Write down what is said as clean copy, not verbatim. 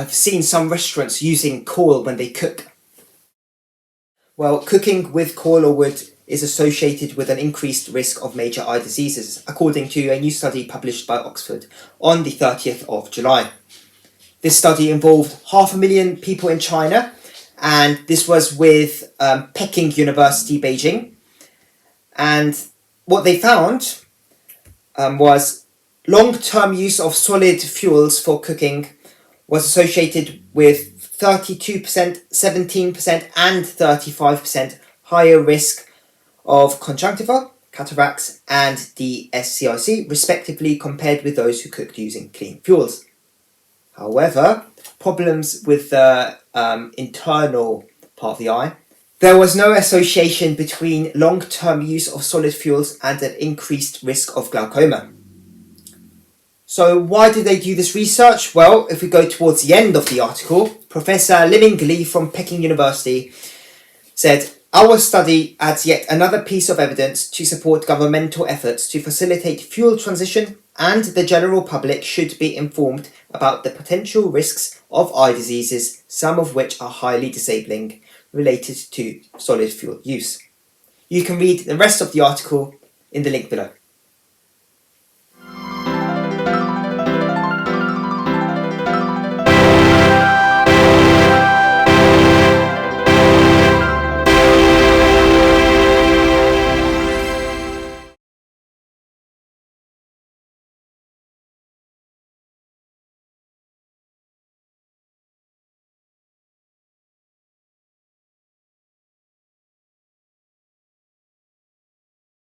I've seen some restaurants using coal when they cook. Well, cooking with coal or wood is associated with an increased risk of major eye diseases, according to a new study published by Oxford on the 30th of July. This study involved 500,000 people in China, and this was with Peking University, Beijing. And what they found was long-term use of solid fuels for cooking was associated with 32%, 17% and 35% higher risk of conjunctiva, cataracts and DSCIC, respectively, compared with those who cooked using clean fuels. However, problems with the internal part of the eye, there was no association between long-term use of solid fuels and an increased risk of glaucoma. So why did they do this research? Well, if we go towards the end of the article, Professor Liming Li from Peking University said, "Our study adds yet another piece of evidence to support governmental efforts to facilitate fuel transition, and the general public should be informed about the potential risks of eye diseases, some of which are highly disabling, related to solid fuel use." You can read the rest of the article in the link below.